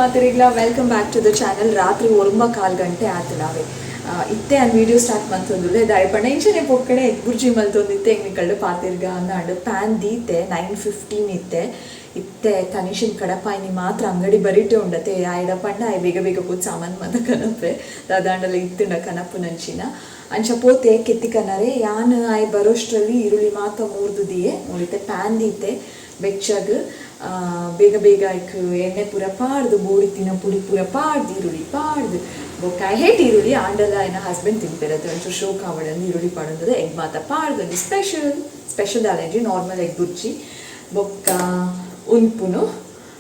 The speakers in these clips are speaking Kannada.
ಮಾತರಿಗ್ಲ welcome back to the channel. ರಾತ್ರಿ 1:15 ಗಂಟೆ ಆಯ್ತು ನಾವೇ ಇತ್ತೆ ಆ ವಿಡಿಯೋ ಸ್ಟಾರ್ಟ್ ಮಾಡ್ತಂದುಲ್ಲೆ ದಾಯಪಣ್ಣ ಇಂಚನೆ ಪೊಕ್ಕಡೆ ಎಗ್ ಬುರ್ಜಿ ಮಲ್ತೊಂದಿತ್ತೆ ಎಂಗ್ ಕಳ್ಳು ಪಾತಿರ್ಗ ಅನ್ನಾಡು ಪ್ಯಾನ್ ದೀತೆ 9:15 ಇತ್ತೆ ತನಿಷನ್ ಕಡಪಾಯಿನಿ ಮಾತ್ರ ಅಂಗಡಿ ಬರಿಟೆ ಉಂಡತೆ ಆಯ್ಡ ಪಂಡ ಆಯ್ ಬೇಗ ಬೇಗ ಪೋತ್ ಸಾಮಾನು ಮದ ಕನಪೆ ದಾದಾಂಡಲ ಇತ್ತುಂಡ ಕನಪು ನಂಚಿನ ಅಂಚ ಪೋತೆ ಕೆತ್ತಿ ಕನ್ನರೆ ಯಾನ್ ಆಯ್ ಬರೋಷ್ಟ್ರಲ್ಲಿ ಈರುಳ್ಳಿ ಮಾತ್ರ ಮೂರ್ದುದಿಯೇ ನೋಡಿತೆ ಪ್ಯಾನ್ ದೀತೆ ಬೆಚ್ಚಗ್ ಬೇಗ ಬೇಗ ಆಯ್ಕೆ ಎಣ್ಣೆ ಪೂರ ಪಾಡ್ದು ಬೋಡಿತಿನ ಪುಡಿ ಪೂರ ಪಾಡ್ದು ಈರುಳ್ಳಿ ಪಾಡ್ದು ಬೊಕ್ಕ ಹೇಟ್ ಈರುಳ್ಳಿ ಆಂಡಲ ಏನ ಹಸ್ಬೆಂಡ್ ತಿಂಪಿರತ್ತೆ ಒಂಚೂರು ಶೋ ಕಾವಡಂದು ಈರುಳ್ಳಿ ಪಾಡೋದು ಎಗ್ ಮಾತ ಪಾಡ್ದು ಸ್ಪೆಷಲ್ ದಾಲೇಜಿ ನಾರ್ಮಲ್ ಎಗ್ ಬುರ್ಜಿ ಬೊಕ್ಕ ಉನ್ಪುನು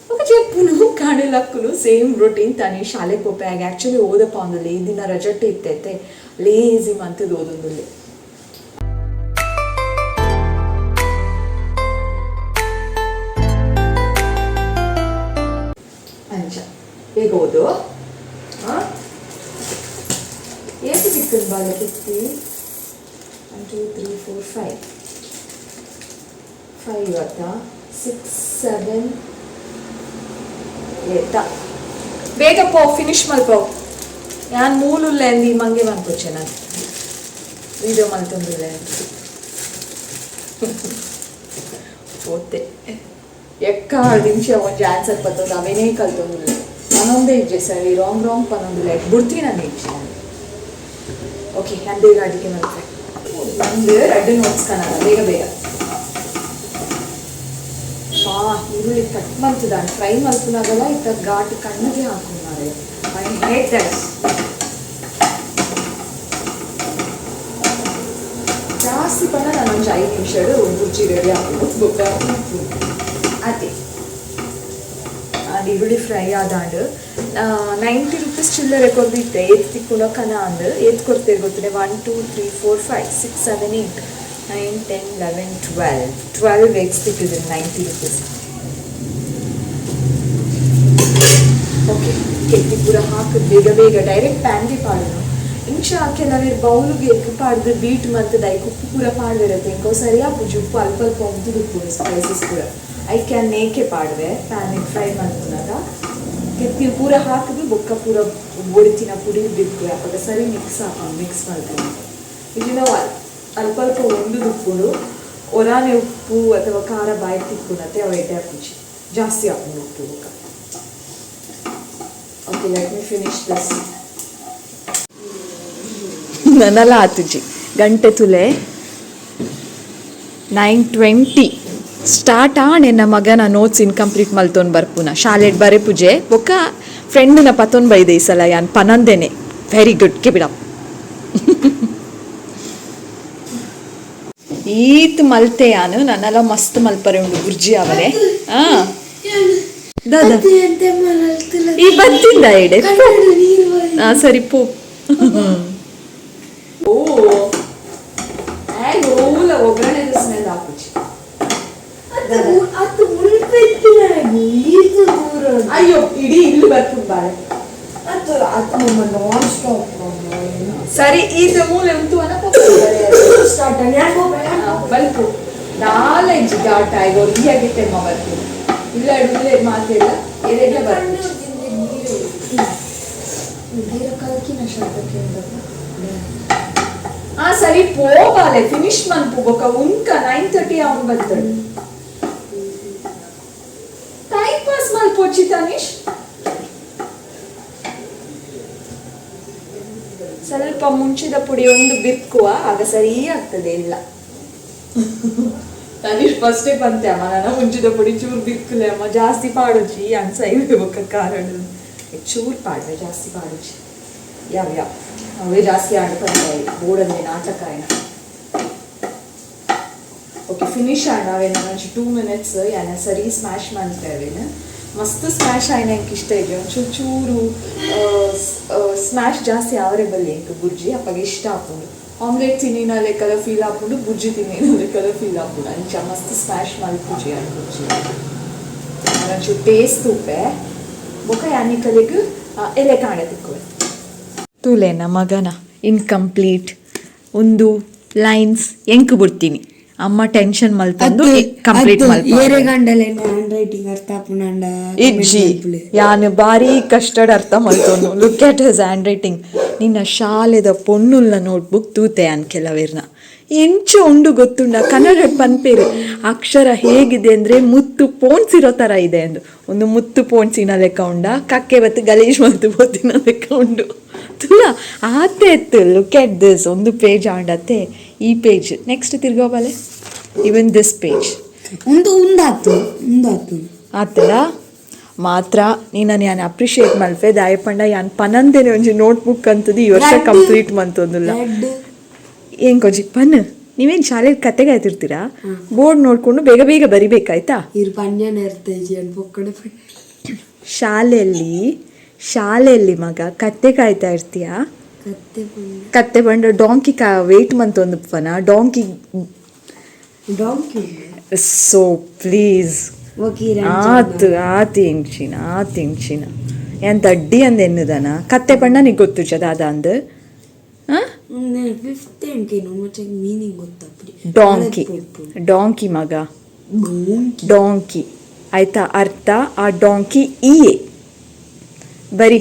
ಬೊಕ್ಕ ಚೆಪ್ಪುನು ಕಾಣಲಕ್ಕುನು ಸೇಮ್ ರೊಟೀನ್ ತಾನೇ ಶಾಲೆ ಪೋಪೆ ಆಗಿ ಆ್ಯಕ್ಚುಲಿ ಓದಪ್ಪ ಅಂದಲ್ಲಿ ಈ ದಿನ ರಜಟ್ಟೆ ಇತ್ತೈತೆ ಲೇಸಿ ಮಂತದ್ದು ಓದೊಂದಲ್ಲಿ ಹೇಗೆ ಓದು ಎಷ್ಟು ಸಿಕ್ಕದು ಬಾಲ ಕಿತ್ತಿ 1 2 3 4 5 ಇವತ್ತಾ 6 7 8 ಬೇಗ ಪೋ ಫಿನಿಶ್ ಮಲ್ಪೋ ನಾನು ಮೂಲುಲ್ಲೆ ಅಂದು ಮಂಗೆ ಬಂದ್ಕೊಚ್ಚೆ ನಾನು ವಿಡಿಯೋ ಮಲ್ತೊಂದುಲ್ಲೆ ಓದ್ತೆ ಎಕ್ಕ 6 ನಿಮಿಷ ಒಂದು ಆನ್ಸರ್ ಬರ್ತದೆ ಅವೇನೇ ಕಲ್ತೊಂದಿಲ್ಲ ನಾನೊಂದೇ ಇಜ್ಜೆ ಸರಿ ರಾಂಗ್ ಪನ್ನೊಂದಿಲ್ಲ ಬಿಡ್ತೀನಿ ನಾನು ಇಜ್ಜೆ ಓಕೆ ನಾನು ಬೇಗ ಅಡಿಗೆ ಮಾಡ್ತೆ ನಂದು ರೆಡ್ ನೋಟ್ಸ್ ಕನ್ನಡ ಬೇಗ ಈರುಳ್ಳಿ ಕಟ್ ಮಾಡ್ತದ ಫ್ರೈ ಮಲ್ಪನಾಗಲ್ಲ ಇತ್ತ ಘಾಟ್ ಕಣ್ಣಿಗೆ ಹಾಕೊಂಡ್ರೆ ಐ ಹೇಟ್ ದಟ್ ಜಾಸ್ತಿ ಪಣ್ಣ ನಾನು ಒಂದು 5 ನಿಮಿಷ ಬುರ್ಜಿ ರೆಡಿ ಹಾಕೊಂಡು ಅದೇ ಈರುಳ್ಳಿ ಫ್ರೈ ಆದಾಂಡು 90 ರೂಪೀಸ್ ಚಿಲ್ಲರೆ ಕೊಡ್ದಿತ್ತೆ ಏತ್ ತಿಕ್ಕೊಂಡು ಕನ ಅಂದು ಏತ್ ಕೊಡ್ತೇವೆ ಗೊತ್ತಿದೆ 1 2 3 4 5 6 7 8 9 10 11 12 ಎಗ್ಸ್ ತಿಕ್ಕಿದ್ದೀನಿ 90 ರೂಪೀಸ್ ಓಕೆ ಕೆತ್ತಿ ಪೂರ ಹಾಕಿದ್ ಬೇಗ ಡೈರೆಕ್ಟ್ ಪ್ಯಾನ್ಗೆ ಪಾಡೋನು ಇಂಚ ಕೆಲವೇ ಬೌಲ್ಗೆ ಎಗ್ ಪಾಡ್ದು ಬೀಟ್ ಮತ್ತು ದೈಕ್ ಉಪ್ಪು ಪೂರ ಪಾಡ್ದಿರತ್ತೆ ಇಂಕೋ ಸರಿಯಾಗಿ ಪೂಜೆ ಉಪ್ಪು ಅಲ್ಪ ಉಂಟು ಉಪ್ಪು ಸ್ಪೈಸಸ್ ಪೂರ ಐ ಕ್ಯಾನ್ ಮೇಕೆ ಪಾಡ್ವೆ ಪ್ಯಾನಿಗೆ ಫ್ರೈ ಮಾಡ್ಕೊಂಡಾಗ ಕೆತ್ತಿ ಪೂರ ಹಾಕಿದ್ವಿ ಬೊಕ್ಕ ಪೂರ ಬೋಡಿತಿನ ಪುಡಿ ಬಿಟ್ಟು ಅವಾಗ ಸರಿ ಮಿಕ್ಸ್ ಮಾಡ್ತೀನಿ ಇಲ್ಲಿ ನಾವು ಅಲ್ಪ ಒಂದು ಉಪ್ಪುಡು ಒರಾನೆ ಉಪ್ಪು ಅಥವಾ ಖಾರ ಬಾಯಿ ತಿಕ್ಕೊಂಡತ್ತೆ ಅವ ಎಡ್ಡೆ ಹಾಕುಚಿ ಜಾಸ್ತಿ ಹಾಕೊಂಡು ಉಪ್ಪು ಬೊಕ್ಕ okay let me finish this ನನ್ನಲ್ಲ ಆತುಜಿ ಗಂಟೆ ತುಲೆ 9:20 ಸ್ಟಾರ್ಟ್ ನನ್ನ ಮಗನ ನೋಟ್ಸ್ ಇನ್ಕಂಪ್ಲೀಟ್ ಮಲ್ತೊಂಡು ಬರ್ಪುನ ಶಾಲೆಡ್ ಬರೆ ಪೂಜೆ ಬೊಕ್ಕ ಫ್ರೆಂಡ್ನ ಪತ್ತೊಂದು ಬೈದೆ ಈ ಸಲ ಯಾನ್ ಪನಂದೇನೆ ವೆರಿ ಗುಡ್ ಕೆ ಬಿಡ ಈತ್ ಮಲ್ತೆ ಯಾನು ನನ್ನೆಲ್ಲ ಮಸ್ತ್ ಮಲ್ಪರೆ ಉಂಡು ಬುರ್ಜಿ ಅವರೇ ಈ ಬತ್ತಿಂದ ಎಡೆ ಸರಿ ಪೋ ಒಗ್ಗರಣೆ ಸ್ಮೆಲ್ ಹಾಕುಚಿ ಅಯ್ಯೋ ಇಡೀ ಇಲ್ಲಿ ಬರ್ತೀನಿ ಬಾಳೆ ಸರಿ ಇದು ಮೂಲೆ ಉಂಟು ಬಲ್ಪು ನಾಲೆಜ್ ಗಾಟ ಆಯ್ಗೋ ಈಗಿಟ್ಟೆ ಬರ್ತೀನಿ ಇಲ್ಲ ಇಡಲೇ ಮಾತಿಲ್ಲ ಎರೆಲ್ಲ ಬರ್ತೀನಿ ಸರಿ ಪೋ ಬಾಲೆ ಫಿನಿಶ್ ಮನ್ಪು ಬೊಕ್ಕ ಉನ್ಕ 9:30 ಅವನು ಬರ್ತಾడు ಟೈಮ್ ಪಾಸ್ ಮಲ್ಪೋಚಿ ತನಿಷ್ ಸ್ವಲ್ಪ ಮುಂಚಿದ ಪುಡಿ ಒಂದು ಬಿಕ್ಕುವ ಆಗ ಸರಿ ಆಗ್ತದೆ ಇಲ್ಲ ತನಿಷ್ ಫಸ್ಟೇ ಬಂತೆ ಅಮ್ಮ ನನ್ನ ಮುಂಚಿದ ಪುಡಿ ಚೂರು ಬಿಕ್ಕಲೆ ಅಮ್ಮ ಜಾಸ್ತಿ ಪಾಡುಚಿ ಅನ್ಸೈವೆ ಬೊಕ್ಕ ಕಾರಣ ಚೂರು ಪಾಡ್ವೆ ಜಾಸ್ತಿ ಪಾಡುಚಿ ಯಾವ ಅವೇ ಜಾಸ್ತಿ ಆಡ್ಕೊಂಡೆ ಬೋರ್ಡಲ್ಲಿ ನಾಟಕ ಏನ ಓಕೆ ಫಿನಿಶ್ ಆಡವೇನ ಒಂಚು 2 ಮಿನಿಟ್ಸ್ ಏನ ಸರಿ ಸ್ಮ್ಯಾಶ್ ಮಾಡ್ತೇವೇನ ಮಸ್ತ್ ಸ್ಮ್ಯಾಶ್ ಆಯ್ನ ಎಂಕ್ ಇಷ್ಟ ಇದೆ ಒಂಚೂರು ಚೂರು ಸ್ಮ್ಯಾಶ್ ಜಾಸ್ತಿ ಅವರೇಬಲ್ ಎಂಕ್ ಬುರ್ಜಿ ಅಪ್ಪಗೆ ಇಷ್ಟ ಹಾಕೊಂಡು ಆಮ್ಲೆಟ್ ತಿನ್ನಿನ ಲೆಕ್ಕದ ಫೀಲ್ ಹಾಕೊಂಡು ಬುರ್ಜಿ ತಿನ್ನಿನ ಲೆಕ್ಕದ ಫೀಲ್ ಹಾಕೊಂಡು ಅಂಚ ಮಸ್ತ್ ಸ್ಮ್ಯಾಶ್ ಮಾಡಿ ಬುರ್ಜಿ ಅನ್ ಬುರ್ಜಿ ಒಂಚೂರು ಟೇಸ್ಟ್ ಉಪ್ಪೆ ಬೊಕ್ಕ ಯಾನಿ ಕಲೆಗೆ ಎಲೆ ಕಾಣೆ ತಿಕ್ಕುವೆ ತೂಲೆನ ಮಗನ ಇನ್ಕಂಪ್ಲೀಟ್ ಒಂದು ಲೈನ್ಸ್ ಎಂಕ್ ಬಿಡ್ತೀನಿ ಅಮ್ಮ ಟೆನ್ಷನ್ ಮಲ್ತಂದು ಕಂಪ್ಲೀಟ್ ಇಜ್ಜಿ ಯಾನ್ ಬಾರಿ ಕಷ್ಟಡ್ ಅರ್ಥ ಮಲ್ತೊಂದು look at his hand writing. ನಿನ್ನ ಶಾಲೆದ ಪೊಣ್ಣುಲ್ನ ನೋಟ್ಬುಕ್ ತೂತೆ ಅನ್ ಕೆಲವೆರ್ನ ಎಂಚ ಉಂಡು ಗೊತ್ತುಂಡ ಕನ್ನಡ ಪನ್ಪೇರು ಅಕ್ಷರ ಹೇಗಿದೆ ಅಂದ್ರೆ ಮುತ್ತು ಪೋನ್ಸ್ ಇರೋ ತರ ಇದೆ ಅಂದು. ಒಂದು ಮುತ್ತು ಪೋನ್ಸಿನ ಲೆಕ್ಕ ಉಂಡ ಕಕ್ಕೆ ಬತ್ತು ಗಲೀಜ್ ಮತ್ತು ಪೋತಿನ ಲೆಕ್ಕ ಉಂಡು ತುಲ ಆತೆ ಎತ್ತು. ಲುಕ್ ಎಟ್ ದಿಸ್ ಒಂದು ಪೇಜ್ ಆಂಡತ್ತೆ ಈ ಪೇಜ್ ನೆಕ್ಸ್ಟ್ ತಿರ್ಗೋಬಲೆ ಇವನ್ ದಿಸ್ ಪೇಜ್ ಆತಲ್ಲ ಮಾತ್ರ ನೀನು ಯಾನ್ ಅಪ್ರಿಷಿಯೇಟ್ ಮಲ್ಪೆ ದಾಯಪಂಡ ಯಾನ್ ಪನಂದೇನೆ ಒಂಜಿ ನೋಟ್ಬುಕ್ ಅಂತದ್ದು ಈ ವರ್ಷ ಕಂಪ್ಲೀಟ್ ಮಂತೊಂದುಲ್ಲ ಏನ್ ಕೊಂಚಿ ಪನ್. ನೀವೇನು ಶಾಲೆಗೆ ಕತೆಗೆ ಆಯ್ತಿರ್ತೀರಾ ಬೋರ್ಡ್ ನೋಡ್ಕೊಂಡು ಬೇಗ ಬೇಗ ಬರಿಬೇಕಾಯ್ತಾ. ಶಾಲೆಯಲ್ಲಿ ಮಗ ಕತ್ತೆ ಕಾಯ್ತಾ ಇರ್ತೀಯ. ಕತ್ತೆ ಬಂಡ ಡಾಂಕಿ ವೇಟ್ ಮಂತೊಂದು ಪನ ಡಾಂಕಿ ಸೊ ಪ್ಲೀಸ್ ಆತು ಇಂಚಿನ ಎಂತ ಅಡ್ಡಿ ಅಂದ ಎನ್ನುದನ ಕತ್ತೆ ಪಂಡ ನೀ ಗೊತ್ತು ದಾದ ಅಂದ ಡಾಂಕಿ ಮಗ ಡಾಂಕಿ ಆಯ್ತಾ ಅರ್ಥ. ಆ ಡಾಂಕಿ ಇಯೇ ಬರಿ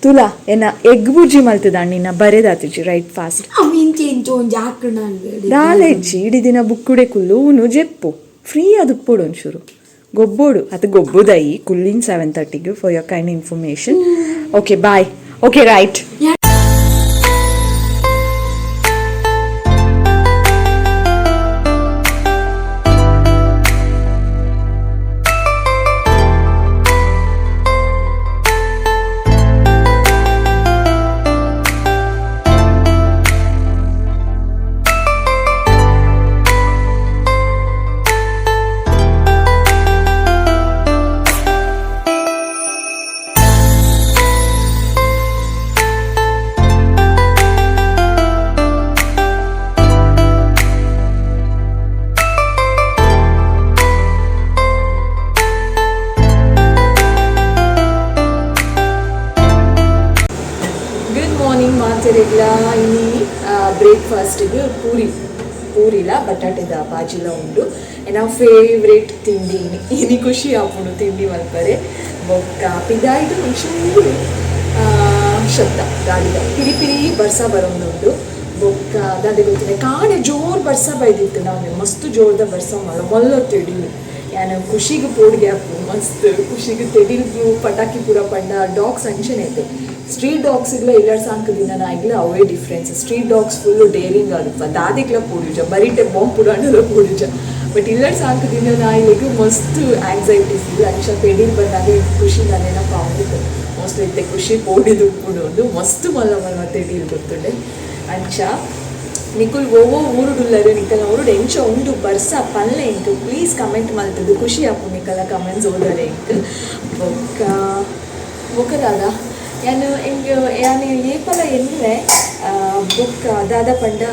ತುಲಾ ಏನ ಎಗ್ ಬುರ್ಜಿ ಮಲ್ತದ ನಿನ್ನ ಬರೆದಾತಿಜಿ ರೈಟ್ ಫಾಸ್ಟ್ ದಾಲೆಜ್ಜಿ ಇಡೀ ದಿನ ಬುಕ್ಕುಡೆ ಕುಲ್ಲು ನು ಜೆಪ್ಪು ಫ್ರೀ ಅದು ಪೋಡು ಒಂಚೂರು ಗೊಬ್ಬೋಡು ಅದು ಗೊಬ್ಬುದೈ ಕುಲ್ಲಿನ್ 7:30 for your kind information. Okay bye. Okay right. ಇನಿ ಬ್ರೇಕ್ಫಾಸ್ಟಿಗೆ ಪೂರಿಲ ಬಟಾಟೆದ ಬಾಜಿಲ ಉಂಡು ನಾವು ಫೇವ್ರೇಟ್ ತಿಂಡಿ ಇನಿ ಖುಷಿ ಆಪುಂಡು ತಿಂಡಿ ಮಲ್ಪರೆ ಬೊಕ್ಕ ಪಿದಾಯ್ಡು ಒಂಚೂರು ಶಬ್ದ ಗಾಳಿದ ಪಿರಿ ಪಿರಿ ಬರ್ಸ ಬರೋದುಂಡು ಬೊಕ್ಕ ದಾದೆ ಗೊತ್ತಿದೆ ಕಾಣೆ ಜೋರು ಬರ್ಸ ಬೈದಿತ್ತು ನಾವು ಮಸ್ತ್ ಜೋರ್ದ ಬರ್ಸ ಮೊಲ್ಲ ತೆಡಿಲು ಯಾನು ಖುಷಿಗೆ ಪೋಡ್ಗೆ ಹಾಕು ಮಸ್ತ್ ಖುಷಿಗೆ ತೆಡಿಲ್ಗು ಪಟಾಕಿ ಪೂರ ಪಂಡ ಡಾಗ್ಸ್ ಅಂಚನೆ ಐತೆ. ಸ್ಟ್ರೀಟ್ ಡಾಗ್ಸ್ಗಳ ಇಲ್ಲಡ್ ಸಾಂಕದಿಂದ ನಾಯಿಗ್ಲ ಅವೇ difference. Street dogs full daring ಆಗುತ್ತ ದಾದಿಗ್ಲ ಪೋಡಿಜ ಬರೀಟೆ ಬಾಂಬ್ ಪುಡಾಂಡಲ ಪೋಡಿಜ. ಬಟ್ ಇಲ್ಲಡ್ ಸಾಂಕದಿಂದ ನಾಯಿಗೂ ಮಸ್ತ್ ಆಂಗ್ಸೈಟಿ ಫುಲ್ ಅಂಚ ಪೆಡಿಲ್ ಬಂದಾಗ ಖುಷಿ ನಾನೇನ ಪಾವುದಿತ್ತು ಮೋಸ್ಟ್ಲಿ ಇತ್ತೆ ಖುಷಿ ಪೋಡಿದು ಉಪ್ಪುಡು ಮಸ್ತ್ ಮಲ್ಲ ಮಲ್ಲ ತೆಡಿಲ್ ಗೊತ್ತುಂಡೆ ಅಂಚ ನಿಕುಲ್ ಓವೋ ಊರುಡುಲ್ಲರು ನಿಕಲ್ನ ಊರುಡು ಎಂಚ ಉಂಡು ಬರ್ಸ ಪಲ್ಲೆ ಇಂಕ್ ಪ್ಲೀಸ್ ಕಮೆಂಟ್ ಮಲ್ತದ್ದು ಖುಷಿ ಆಪು ನಿಕಲ್ನ ಕಮೆಂಟ್ಸ್ ಓದರೆ ಇಂಕ್ ಬೊಕ್ಕದಾದ ಯಾನು ಎಂಗೆ ಯಾನು ಏಪಲ ಎನ್ರೆ ಬೊಕ್ಕ ದಾದ ಪಂಡ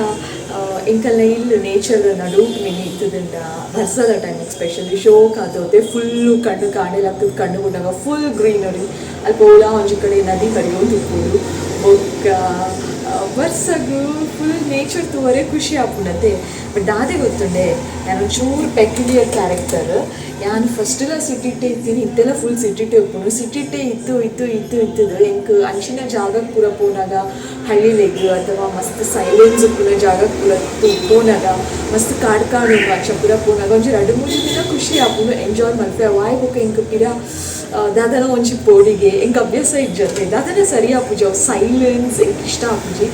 ಎಂಕಲ್ನ ಇಲ್ಲು ನೇಚರ್ ನಡುಕ್ ಮಿನಿ ಇತ್ತುದುಂಡ ಬರ್ಸದ ಟೈಮ್ ಎಸ್ಪೆಷಲಿ ಶೋಕ್ ಆದೋದೆ ಫುಲ್ಲು ಕಣ್ಣು ಕಾಣೆಲಾಗ್ತದೆ ಕಣ್ಣು ಬಿಟ್ಟಾಗ ಫುಲ್ ಗ್ರೀನರಿ ಅಲ್ಲಿ ಪೋಲ ಒಂಜಿ ಕಡೆ ನದಿ ಕಡಿಯೋದು ಉಪ್ಪುಡು ಬೊಕ್ಕ ಬರ್ಸಗು ಫುಲ್ ನೇಚರ್ ತೂವರೆ ಖುಷಿ ಆಪುಂಡತೆ. ಬಟ್ ದಾದೆ ಗೊತ್ತುಂಡೆ ನಾನು ಚೂರು ಪೆಕ್ಯುಲಿಯರ್ ಕ್ಯಾರೆಕ್ಟರ್ ಯಾನು ಫಸ್ಟೆಲ್ಲ ಸಿಟಿಟ್ಟೆ ಇತ್ತೀನಿ ಇತ್ತೆಲ್ಲ ಫುಲ್ ಸಿಟಿಟ್ಟೆ ಉಪ್ಪುಂಡು ಸಿಟಿಟ್ಟೆ ಇತ್ತದು ಎಂಕ್ ಅಂಚಿನ ಜಾಗಕ್ಕೆ ಪೂರ ಪೋನಾಗ ಹಳ್ಳಿಲೆಗ್ ಅಥವಾ ಮಸ್ತ್ ಸೈಲೆನ್ಸ್ ಪೂರ ಜಾಗಕ್ಕೆ ಪೂರ ಪೋನಾಗ ಮಸ್ತ್ ಕಾಡು ಅಂಚ ಪೂರ ಪೋನಾಗ ಒಂಚೂರು 2-3 ದಿನ ಖುಷಿ ಆಪುಂಡು ಎಂಜಾಯ್ ಮಲ್ಪೆ ಅವಾಯ್ ಬೊಕ್ಕ ಎಂಕ್ ಪಿರ ದಾದನ ಒಂಜಿ ಪೋಡಿಗೆ ಎಂಕ್ ಅಭ್ಯಾಸ ಇಜ್ಜತೆ ದಾದನ ಸರಿ ಆಪುಜಿ ಅವು ಸೈಲೆನ್ಸ್ ಎಂಕ್ ಇಷ್ಟ ಆಪುಜಿ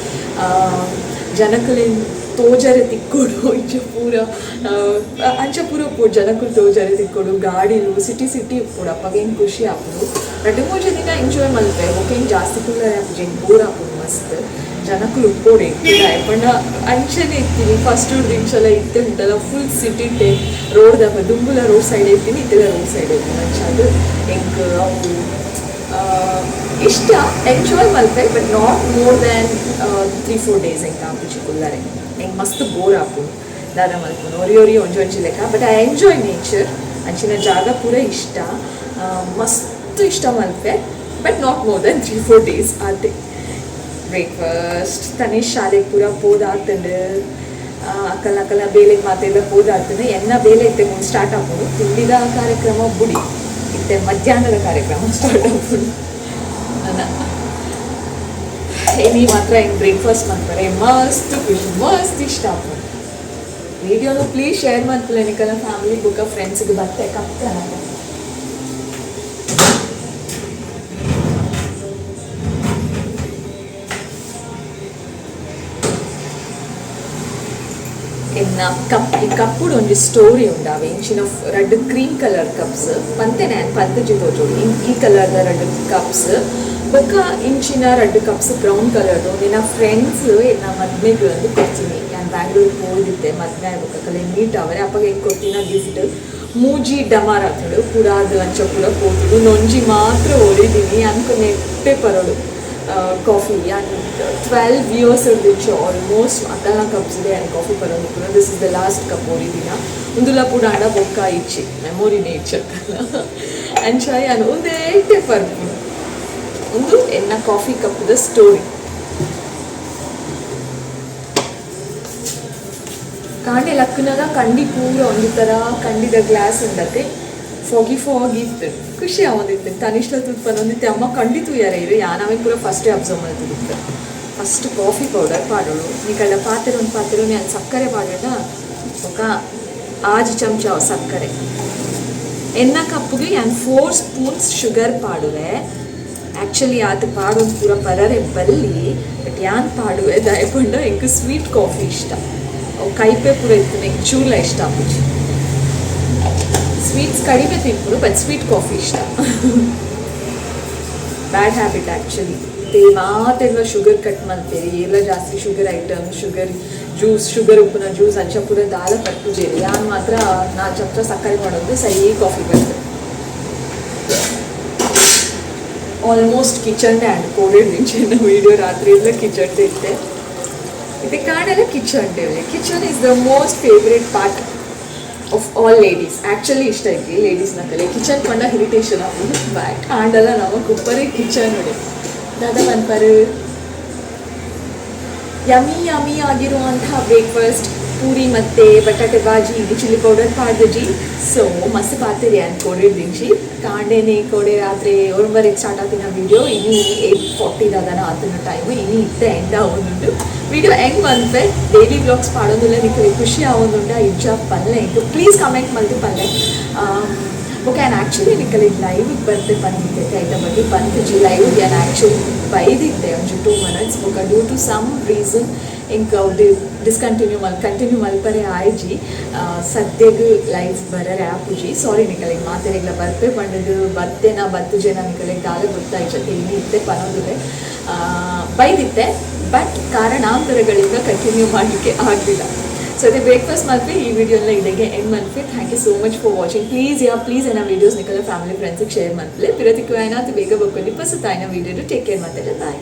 ಜನಕುಲೆನ್ ತೋಜರೆ ತಿಕ್ಕೊಡು ಇಂಚ ಪೂರ ಅಂಚ ಪೂರ ಪೋಡು ಜನಕುಲು ತೋಜರೆ ತಿಕ್ಕೊಡು ಗಾಡಿಲು ಸಿಟಿ ಪೋಡು ಅಪ್ಪಾಗ ಹೆಂಗೆ ಖುಷಿ ಆಪುಡು 2-3 ದಿನ ಎಂಜಾಯ್ ಮಲ್ಪೆ ಓಕೆ ಹಿಂಗೆ ಜಾಸ್ತಿ ಕುಲ್ಲರೆ ಆಪುಜಿ ಹೆಂಗೆ ಬೋರ್ ಆಪುಡು ಮಸ್ತ್ ಜನಕುಲು ಉಪ್ಪೋಡು ಇಟ್ಟಿಲ್ಲ ಪಂಡ ಅಂಚನೆ ಇರ್ತೀನಿ ಫಸ್ಟ್ ಡ್ರಿಂಕ್ಸ್ ಇತ್ತೆ ಉಂಟಲ್ಲ ಫುಲ್ ಸಿಟಿಟ್ಟೆ ರೋಡ್ದಾಗ ದುಂಬುಲ ರೋಡ್ ಸೈಡ್ ಇರ್ತೀನಿ ಇತ್ತೆಲ್ಲ ರೋಡ್ ಸೈಡ್ ಇರ್ತೀನಿ ಅಂಚ ಅದು ಹೆಂಗೆ ಅವು ಇಷ್ಟ enjoy Malpe but not more than 3-4 days ಹೆಂಗೆ ಆಪುಜಿ ಕುಲ್ಲರೆ ಹೆಂಗೆ ಮಸ್ತ್ ಬೋರ್ ಆಪುಡು ದಾದ ಮಲ್ಪುನು ಒರಿ ಒಂಜಿ ಲೆಕ್ಕ ಬಟ್ ಐ ಎಂಜಾಯ್ ನೇಚರ್ ಅಂಚಿನ ಜಾಗ ಪೂರ ಇಷ್ಟ ಮಸ್ತ್ ಇಷ್ಟ Malpe but not more than 3-4 days ಆತೆ. ಬ್ರೇಕ್ಫಾಸ್ಟ್ ತನೇಶ್ ಶಾಲೆಗೆ ಪೂರ ಪೋದಾತಂಡು ಅಕ್ಕಲ ಬೇಲೆಗೆ ಮಾತೆಲ್ಲ ಹೋದಾಗ್ತದೆ ಎನ್ನ ಬೇಲೆ ಇತ್ತೆ ಮುಂದೆ ಸ್ಟಾರ್ಟ್ ಆಗ್ಬೋದು ತಿಂಡಿದ ಕಾರ್ಯಕ್ರಮ ಬುಡಿ ಇತ್ತೆ ಮಧ್ಯಾಹ್ನದ ಕಾರ್ಯಕ್ರಮ ಸ್ಟಾರ್ಟ್ ಆಗ್ಬೋದು ಏನಿ ಮಾತ್ರ ಹಿಂಗೆ ಬ್ರೇಕ್ಫಾಸ್ಟ್ ಮಾಡ್ತಾರೆ ಮಸ್ತ್ ಖುಷಿ ಮಸ್ತ್ ಇಷ್ಟ ಆಗ್ಬೋದು ವಿಡಿಯೋನು ಪ್ಲೀಸ್ ಶೇರ್ ಮಾಡ್ತಿಲ್ಲ ನಿಕಲ್ಲ ಫ್ಯಾಮಿಲಿ ಬುಕ್ಕ ಫ್ರೆಂಡ್ಸ್ಗೆ ಬತ್ತೆ ಕಪ್ತೆ ಈ ಕಪ್ಪುಡು ಒಂದು ಸ್ಟೋರಿ ಉಂಡಾವೆ ಇಂಚಿನ ರೆಡ್ ಕ್ರೀಮ್ ಕಲರ್ ಕಪ್ಸ್ ಪಂತೆನೆ ಪಂತಜಿ ತೋಜೋಡು ಈ ಕಲರ್ದ ರೆಡ್ ಕಪ್ಸ್ ಬೊಕ್ಕ ಇಂಚಿನ ರೆಡ್ ಕಪ್ಸ್ ಬ್ರೌನ್ ಕಲರ್ದು ನಿನ್ನ ಫ್ರೆಂಡ್ಸ್ ಎನ್ನ ಮದ್ಮೆಗೆ ಒಂದು ಕೊಡ್ತೀನಿ ನಾನು ಬ್ಯಾಂಗ್ಳೂರಿಗೆ ಹೋಗಿದ್ದೆ ಮದ್ವೆ ಆಗ್ಬೇಕಲ್ಲ ಮೀಟ್ ಅವರೇ ಅಪ್ಪಾಗ ಹೆಂಗೆ ಕೊಡ್ತೀನ ಗಿಫ್ಟ್ ಮೂಜಿ ಡಮಾರ್ ಹಾಕೋಡು ಕೂಡ ಅದು ಅಂಚ ಕೂಡ ಹೋಗುದು ನೊಂಜಿ ಮಾತ್ರ ಓಡಿದ್ದೀನಿ ಅನ್ಕೊ ನೆಟ್ಟೆ ಪರೋಡು ಕಾಫಿ ಆ್ಯಂಡ್ 12 years ಇರ್ದಿಚ್ಚು ಆಲ್ಮೋಸ್ಟ್ ಅಕಲ್ನ ಕಪ್ಸ್ ಇದೆ ಆ್ಯಂಡ್ ಕಾಫಿ ಬರೋದು ಕೂಡ this is the last cup ಓಡಿದಿನ ಒಂದುಲ ಪೂಡ ಆಡ ಬೊಕ್ಕ ಇಚ್ಚಿ ಮೆಮೊರಿನೇ ಇಚ್ಚಕ್ಕಲ್ಲ ಆ್ಯಂಡ್ ಚಾಯ್ ಅನ್ನು ಒಂದೇ ಪರ್ಪು ಒಂದು ಎನ್ನ ಕಾಫಿ ಕಪ್ದ ಸ್ಟೋರಿ ಕಾಂಡೆ ಲಕ್ಕನಾಗ ಕಂಡಿ ಪೂರ ಒಂದು ಥರ ಕಂಡಿದ ಗ್ಲಾಸ್ ಉಂಡತ್ತೆ ಫಾಗಿ ಇತ್ತು ಖುಷಿ ಆವೊಂದಿತ್ತು ತನಿಷ್ಠ ತುತ್ಪನ್ನೊಂದಿತ್ತೆ ಅಮ್ಮ ಖಂಡಿತು ಯಾರೇ ಇರು ನಾವೇ ಕೂಡ ಫಸ್ಟೇ ಅಬ್ಸರ್ವ್ ಮಾಡ್ತಿದ್ದೆ ಫಸ್ಟ್ ಕಾಫಿ ಪೌಡರ್ ಪಾಡೋಳು ಈ ಕಡೆ ಪಾತ್ರೆ ನಾನು ಸಕ್ಕರೆ ಪಾಡೋಣ ఒక 5 ಚಮಚ ಸಕ್ಕರೆ ಎನ್ನ ಕಪ್ಪಿಗೆ ನಾನು 4 ಸ್ಪೂನ್ಸ್ ಶುಗರ್ ಪಾಡುವೆ ಆ್ಯಕ್ಚುಲಿ ಅದು ಪಾಡೋದು ಪೂರ ಪರರೆ ಬಲ್ಲಿ ಬಟ್ ಯಾನ್ ಪಾಡುವೆ ದಯಪಂಡ ಎಂಗೆ ಸ್ವೀಟ್ ಕಾಫಿ ಇಷ್ಟ ಕೈಪೆ ಪೂರ ಇತ್ತು ನಂಗೆ ಚೂಲ ಇಷ್ಟ ಆಪುಜಿ ಸ್ವೀಟ್ಸ್ ಕಡಿಮೆ ತಿನ್ಕೊಂಡು ಬಟ್ ಸ್ವೀಟ್ ಕಾಫಿ ಇಷ್ಟ ಬ್ಯಾಡ್ ಹ್ಯಾಬಿಟ್ ಆ್ಯಕ್ಚುಲಿ ಮಾತೆಲ್ಲ ಶುಗರ್ ಕಟ್ ಮಾಡ್ತೀರಿ ಎಲ್ಲ ಜಾಸ್ತಿ sugar item sugar juice sugar ಉಪ್ಪಿನ ಜ್ಯೂಸ್ ಅಂಚ ಪೂರ ದಾಲ ಕಟ್ಟುಜೇರಿ ಯಾನ್ ಮಾತ್ರ 4 ಚಮಚ ಸಕ್ಕರೆ ಮಾಡೋದು ಸರಿ ಕಾಫಿ ಬರ್ತದೆ ಆಲ್ಮೋಸ್ಟ್ ಕಿಚನ್ನೇ ಆ್ಯಂಡ್ ಕೋವಿಡ್ ನಿಂಚಿನ ವೀಡಿಯೋ ರಾತ್ರಿ ಎಲ್ಲ ಕಿಚನ್ ಇತ್ತೆ ಇದು ಕಾಣೆಲ್ಲ kitchen is the most favourite part of all ladies actually ಇಷ್ಟ ಐತಿ ಲೇಡೀಸ್ನ ಕಲೆ ಕಿಚನ್ ಪಂಡ ಇರಿಟೇಷನ್ ಆಗೋದು ಬ್ಯಾಟ್ ಆಂಡಲ್ಲ ನಾವು ಕುಪ್ಪರೇ ಕಿಚನ್ ನೋಡಿ ದಾದಾ ಅನ್ಪರು ಯಮಿ ಆಗಿರುವಂತಹ ಬ್ರೇಕ್ಫಾಸ್ಟ್ ಪೂರಿ ಮತ್ತು ಬಟಾಟೆ ಬಾಜಿ ಇದು ಚಿಲ್ಲಿ ಪೌಡರ್ ಪಾಡ್ದಜಿ ಸೊ ಮಸ್ತ್ ಪಾತಿರಿ ಅನ್ಕೊಂಡಿದ್ದಿಂಚಿ ಕಾಂಡೇನೆ ಕೋಡೆ ರಾತ್ರಿ 9 ಸ್ಟಾರ್ಟ್ ಆಗ್ತಿನ ವೀಡಿಯೋ ಇನ್ನು 8:40 ದಾದನ ಆತಿನ ಟೈಮು ಇನ್ನು ಇತ್ತೆ ಎಂಡ್ ಆಗೋದುಂಟು ವೀಡಿಯೋ ಹೆಂಗೆ ಬಂದ್ವೆ ಡೈಲಿ ವ್ಲಾಗ್ಸ್ ಪಾಡೋದಿಲ್ಲ ನಿಮಗೆ ಖುಷಿ ಆಗೋದುಂಟ ಇಜ್ಜ ಪಲ್ಲೆ ಇಂಟು ಪ್ಲೀಸ್ ಕಮೆಂಟ್ ಮಾಡಿದ್ದು ಪಲ್ಲೆ ಓಕೆ ನಾನು ಆ್ಯಕ್ಚುಲಿ ನಿಕ್ಕಲ್ಲಿ ಲೈವಿಗೆ ಬರ್ತೆ ಬಂದಿದ್ದೆ ಐಟಮ್ ಬಗ್ಗೆ ಬಂದಿಜ್ಜಿ ಲೈವ್ ನಾನು ಆ್ಯಕ್ಚುಲಿ ಬೈದಿದ್ದೆ ಒಂದು 2 minutes ಬೊಕ್ಕ ಡ್ಯೂ ಟು ಸಮ್ ರೀಸನ್ ಇಂಕ ಕಂಟಿನ್ಯೂ ಮಲ್ಪರೆ ಆಯ್ಜಿ ಸದ್ಯಗೆ ಲೈವ್ ಬರರೆ ಆಪುಜಿ ಸಾರಿ ನಿಕ್ಕಲಿಗೆ ಮಾತೆರೆಗ್ಲ ಬರ್ಪೆ ಬಂಡದು ಬತ್ತು ಜನ ನಿಕ್ಕಲಿಗೆ ದಾಲೆ ಗೊತ್ತಾಯ್ತು ಇನ್ನು ಇತ್ತೆ ಪನೋದಿದೆ ಬೈದಿತ್ತೆ ಬಟ್ ಕಾರಣಾಂತರಗಳಿಂದ ಕಂಟಿನ್ಯೂ ಮಾಡಲಿಕ್ಕೆ ಆಗಲಿಲ್ಲ ಸೊ ಅದೇ ಬ್ರೇಕ್ಫಾಸ್ಟ್ ಮಾಡ್ತೀವಿ ಈ ವಿಡಿಯೋನ ಇದಕ್ಕೆ ಎಂಡ್ ಮಾಡ್ತೀವಿ thank you so much for watching please ಏನ ವೀಡಿಯೋಸ್ ನಿಕ್ಕಲ್ಲ ಫ್ಯಾಮಿಲಿ ಫ್ರೆಂಡ್ಸಿಗೆ ಶೇರ್ ಮಾಡ್ತೀವಿ ಪಿರತಿಕ್ಕು ಏನಾದ್ರು ಬೇಗ ಬಕ್ಕೊಂಡು ಪಸತಾಯಿನ ವೀಡಿಯೋ ಟೇಕ್ ಕೇರ್ ಮಾಡ್ತಾರೆ ಬಾಯ್